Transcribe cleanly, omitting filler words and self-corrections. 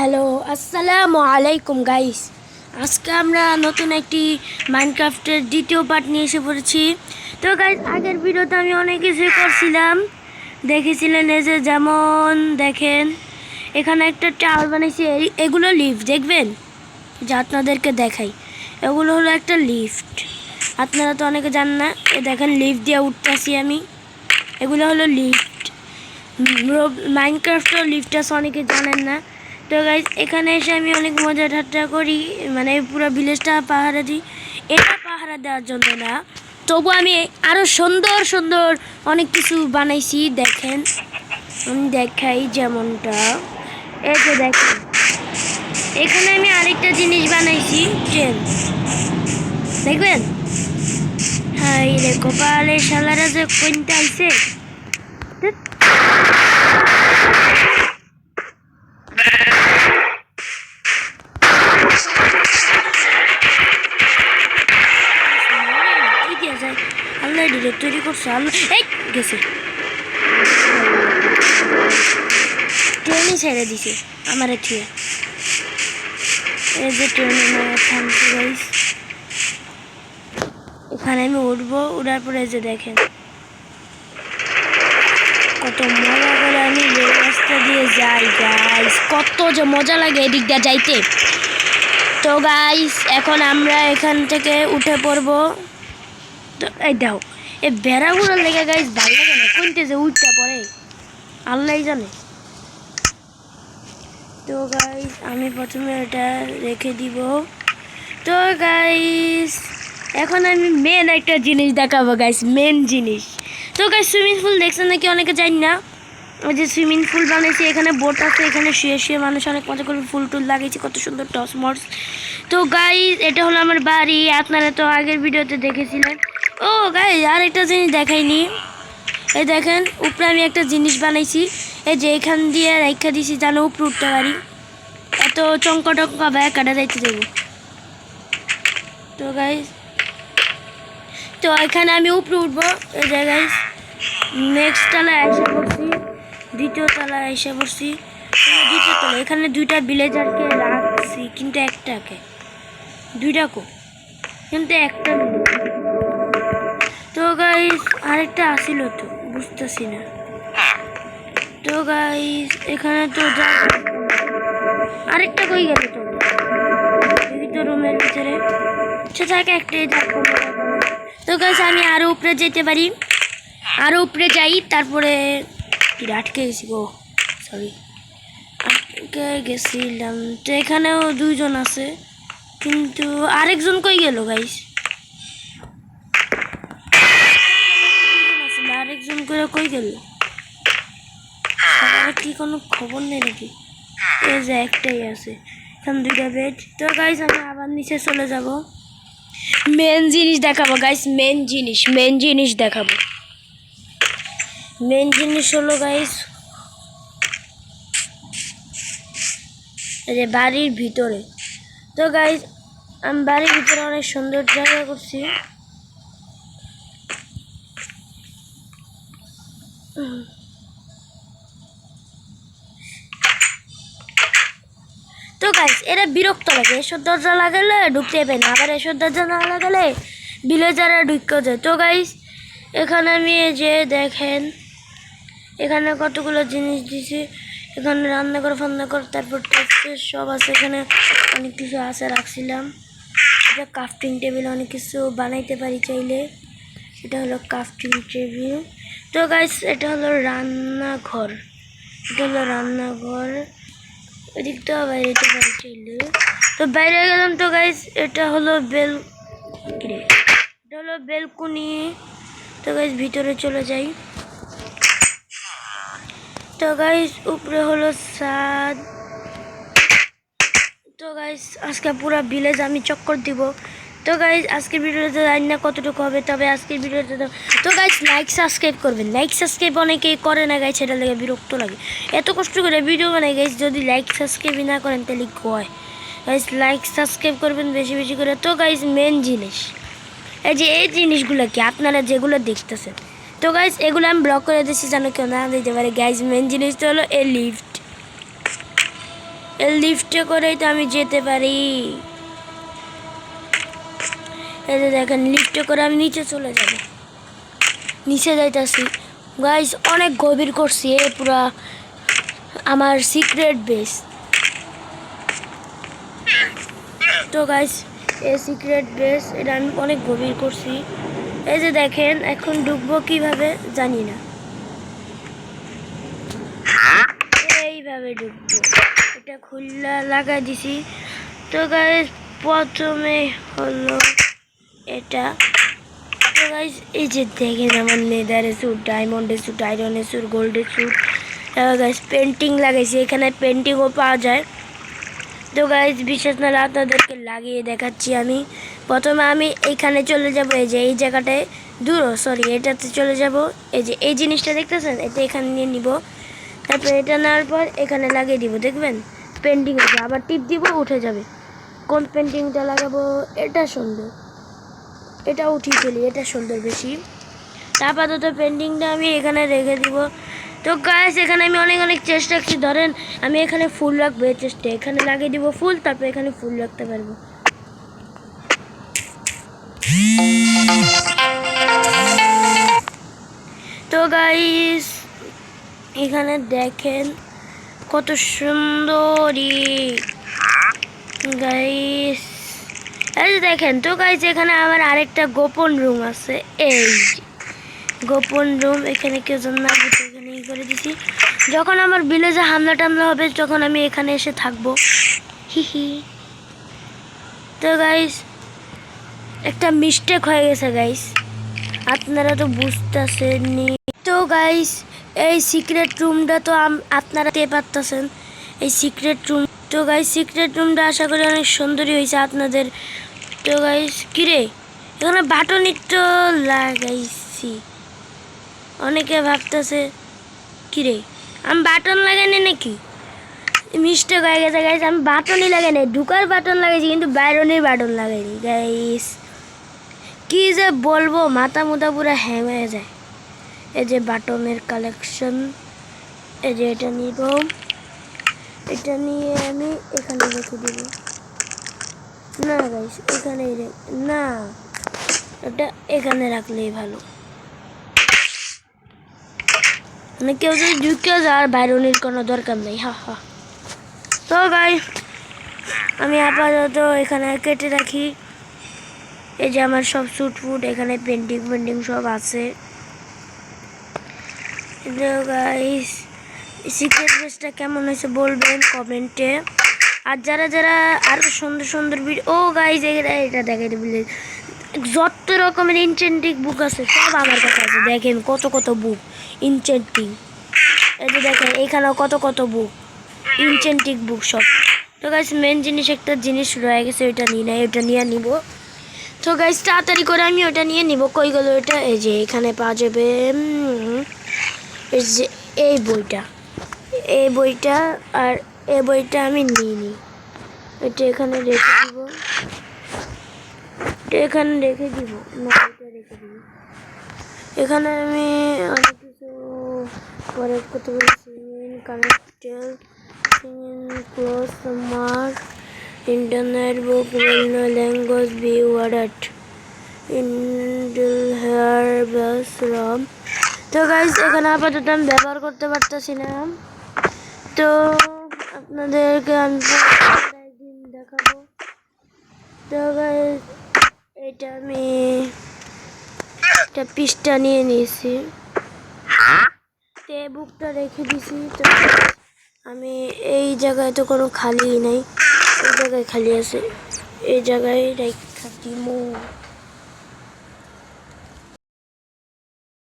Hello আসসালামু আলাইকুম guys. আজকে আমরা নতুন একটি মাইনক্রাফটের দ্বিতীয় পার্ট নিয়ে এসে পড়েছি। তো গাইস, আগের ভিডিওতে আমি অনেক কিছু করছিলাম, দেখেছিলেন। এই যে যেমন দেখেন, এখানে একটা টাওয়ার বানাইছি। এগুলো লিফট, দেখবেন যে আপনাদেরকে দেখাই। এগুলো হলো একটা লিফট, আপনারা তো অনেকে জানেন না। দেখেন, লিফট দিয়ে উঠতেছি আমি। এগুলো হলো লিফট। মাইনক্রাফটের লিফট আছে, অনেকে জানেন না। তো গাইজ, এখানে এসে আমি অনেক মজা ঠাট্টা করি, মানে পুরো ভিলেজটা পাহারা দিই। এটা পাহারা দেওয়ার জন্য না, তবু আমি আরও সুন্দর সুন্দর অনেক কিছু বানাইছি। দেখেন, আমি দেখাই। যেমনটা এই যে দেখেন, এখানে আমি আরেকটা জিনিস বানাইছি, ট্রেন। দেখবেন, হ্যাঁ, এই রে কপালে শালারা যে কোনটা আইছে। আল্লাহ ডিরেক্টরি করছে, আল্লাহ এই গেছে, ট্রেনই ছেড়ে দিছে আমার থিয়ে। এই যে ট্রেনে থামছে গাইস, এখানে আমি উঠবো। উঠার পরে যে দেখেন কত মজা করে আমি রেল রাস্তা দিয়ে যাই গাইস, কত যে মজা লাগে এদিক দিয়ে যাইতে। তো গাইস, এখন আমরা এখান থেকে উঠে পড়বো। তো এই দেখো, এই বেড়াগুলোর লেগে গাইস ভালো লাগে না, কোনতে যে উঠতে পড়ে আল্লাহ জানে। তো গাইস, আমি প্রথমে এটা রেখে দিব। তো গাইস, এখন আমি মেন একটা জিনিস দেখাবো গাইস, মেন জিনিস। তো গাইস, সুইমিং পুল দেখছেন নাকি অনেকে জানি না। ওই যে সুইমিং পুল বানিয়েছি, এখানে বোট আছে, এখানে শুয়ে শুয়ে মানুষ অনেক মজা করে ফুল টুল লাগিয়েছি, কত সুন্দর টস মস। তো গাইস, এটা হলো আমার বাড়ি, আপনারা তো আগের ভিডিওতে দেখেছিলেন। ও গাইস, আর একটা জিনিস দেখাইনি। এই দেখেন, উপরে আমি একটা জিনিস বানাইছি। এই যে এখান দিয়ে রেখা দিছি, জানো উপরে উঠতে পারি। এত চঙ্কা টঙ্কা ব্যাগ কাটা যাইতে দেবো। তো গাইস, তো এখানে আমি উপরে উঠবো। এই যে গাইস, নেক্সট তলায় এসে পড়ছি, দ্বিতীয় তলায় এসে পড়ছি। দ্বিতীয় তলা, এখানে দুইটা ভিলেজারকে রাখছি, কিন্তু একটাকে, দুইটা কো, কিন্তু একটা। তো গাইস, আরেকটা আসিল তো, বুঝতেছি না। তো গাইস, এখানে তো যা, আরেকটা কই গেল তো, দেখি তো রুমের ভিতরে। সেটাকে একটাই দেখো। তো গাইস, আমি আরো উপরে যেতে পারি, আরো উপরে যাই। তারপরে আটকে গেছি গো, সরি, আটকে গেছিলাম। তো এখানেও দুইজন আছে, কিন্তু আরেকজন কই গেল গাইস? আরেকজন করে কই গেল? কি কোনো খবর নেই নাকি? এই যে একটাই আছে, এখানে দুইটা বেড। তো গাইস, আমি আবার নিচে চলে যাব। মেন জিনিস দেখাবো গাইস, মেন জিনিস দেখাবো। মেন জিনিস হলো গাইস, এই যে বাড়ির ভিতরে। তো গাইস, আমি বাড়ির ভিতরে অনেক সুন্দর জায়গা করছি। তো গাইস, এরা বিরক্ত লাগে, এসব দরজা লাগালে ঢুকতে পারে না, আবার এসব দরজা না লাগালে ভিলেজাররা ঢুকে যায়। তো গাইস, এখানে আমি এই যে দেখেন, এখানে কতগুলো জিনিস দিছি। এখানে রান্না করে ফান্না করে, তারপর সব আছে, এখানে অনেক কিছু আছে রাখছিলাম। এটা ক্রাফটিং টেবিল, অনেক কিছু বানাইতে পারি চাইলে। এটা হলো ক্রাফটিং টেবিল। তো গাইস, এটা হলো রান্নাঘর, এদিকটা বাইরে যেতে পারি চাইলে। তো বাইরে গেলাম। তো গাইস, এটা হলো বেলকুনি। তো গাইস, ভিতরে চলে যাই। তো গাইস, উপরে হলো ছাদ। তো গাইস, আজকে পুরো ভিলেজ আমি চক্কর দিব। তো গাইস, আজকের ভিডিওতে জানি না কতটুকু হবে, তবে আজকের ভিডিওতে তো গাইস লাইক সাবস্ক্রাইব করবেন। লাইক সাবস্ক্রাইব অনেকেই করে না গাইস, সেটা লেগে বিরক্ত লাগে। এত কষ্ট করে ভিডিও বানাই গাইস, যদি লাইক সাবস্ক্রাইব না করেন তাহলে কয় গাইস, লাইক সাবস্ক্রাইব করবেন বেশি বেশি করে। তো গাইস, মেন জিনিস এই যে এই জিনিসগুলো কি আপনারা যেগুলো দেখতেছেন। তো গাইস, এগুলো আমি ব্লক করে দিচ্ছি যেন কেউ না দিতে পারে। গাইস, মেন জিনিসটা হলো এই লিফট। এই লিফটে করেই তো আমি যেতে পারি। এই যে দেখেন লিফটে করে আমি নিচে চলে যাব, নিচে যাইতাছি গাইস। অনেক গভীর করছি এ পুরা আমার সিক্রেট বেস। তো গাইস এই সিক্রেট বেস এটা আমি অনেক গভীর করছি। এই যে দেখেন এখন ঢুকবো কিভাবে জানি না, এইভাবে ঢুকবো। এটা খুললা লাগাই দিছি। তো গাইস প্রথমে হলো এটা। তো গাইস এই যে দেখেন আমার নেদারের স্যুট, ডায়মন্ডের স্যুট, আয়রনের স্যুট, গোল্ডের স্যুট। গাইস পেন্টিং লাগাইছি, এখানে পেন্টিংও পাওয়া যায়। তো গাইস বিশ্বাস না আপনাদেরকে লাগিয়ে দেখাচ্ছি আমি। প্রথমে আমি এইখানে চলে যাব, এই যে এই জায়গাটায় এটাতে চলে যাব। এই যে এই জিনিসটা দেখতেছেন, এটা এখানে নিয়ে নিব। তারপর এটা নেওয়ার পর এখানে লাগিয়ে দিব, দেখবেন পেন্টিং হবে। আবার টিপ দিব, উঠে যাবে। কোন পেন্টিংটা লাগাবো? এটা সুন্দর, এটা উঠিয়ে ফেলি, এটা সুন্দর বেশি। আপাতত পেন্টিংটা আমি এখানে রেখে দিব। তো গাইস এখানে আমি অনেক অনেক চেষ্টা করছি। ধরেন আমি এখানে ফুল রাখবো, এই চেষ্টা এখানে লাগিয়ে দিব ফুল, তারপর এখানে ফুল রাখতে পারবো। তো গাইস এখানে দেখেন কত সুন্দরী গাইস, এই দেখেন। তো গাইস এখানে আমার আরেকটা গোপন রুম আছে, এই গোপন রুম। এখানে কেউ যেন না বুঝে এখানে ই করে দিছি। যখন আমার ভিলেজে হামলা টামলা হবে তখন আমি এখানে এসে থাকবো, হি। তো গাইস একটা মিস্টেক হয়ে গেছে গাইস, আপনারা তো বুঝতেছেননি। তো গাইস এই সিক্রেট রুমটা তো আপনারা দেখতে পারতেছেন, এই সিক্রেট রুম। তো গাইস সিক্রেট রুমটা আশা করি অনেক সুন্দরই হয়েছে আপনাদের। তো গাইস কিরে এখানে বাটনই তো লাগাইছি, অনেকে ভাবতেছে কিরে আমি বাটন লাগাইনি নাকি, মিস্টেক হয়ে গেছে গাইস। আমি বাটনই লাগাই নাই, ঢুকার বাটন লাগাইছি কিন্তু বাইরনের বাটন লাগাইনি গাইস। কি যে বলবো, মাথা মুথা পুরো হ্যাং হয়ে যায়। এই যে বাটনের কালেকশন, এই যে এটা নিব, এটা নিয়ে আমি এখানে রেখে দিব। না গাইস এখানেই না, এটা এখানে রাখলেই ভালো। মানে কেউ যদি ঢুকে যায় বাইরনের কোনো দরকার নেই, হা। তো গাইস আমি আপাতত এখানে কেটে রাখি। এই যে আমার সব স্যুট ফুট এখানে পেন্টিং সব আছে। গাইস সিক্রেট বেসটা কেমন হয়েছে বলবেন কমেন্টে। আর যারা যারা আরো সুন্দর সুন্দর ভিডিও, ও গাইস এটা দেখাই দেবেন, যত রকমের ইনচেন্টিং বুক আছে সব আমার কাছে আছে। দেখেন কত কত বুক ইনচেন্টিং, এই যে দেখেন এখানেও কত কত বুক ইনচেন্টিং বুক সব। তো গাইস মেন জিনিস একটা জিনিস রয়ে গেছে, ওইটা নিয়ে নেয়, ওইটা নিয়ে নিব। তো গাইস তাড়াতাড়ি করে আমি ওটা নিয়ে নিব। কই গেল ওইটা? এই যে এখানে পাওয়া যাবে, এই যে এই বইটা আর এই বইটা আমি নিয়ে নিই। এটা এখানে রেখে দিব, এখানে রেখে দিব, না এটা রেখে দিব। এখানে আমি অনেক কিছু পরে করতে বলেছি, connected close mark internet book language B word ইন্ডল হেয়ার বাস রম। তো গাইস এখানে আপাতত আমি ব্যবহার করতে পারতেছি না, তো আপনাদেরকে আমি একদিন দেখাবো। তো গাইস এটা আমি একটা পৃষ্ঠা নিয়ে নিয়েছি, এই বুকটা রেখে দিছি। তো আমি এই জায়গায় তো কোনো খালি নাই, এই জায়গায় খালি আছে, এই জায়গায় রেখা দিমু।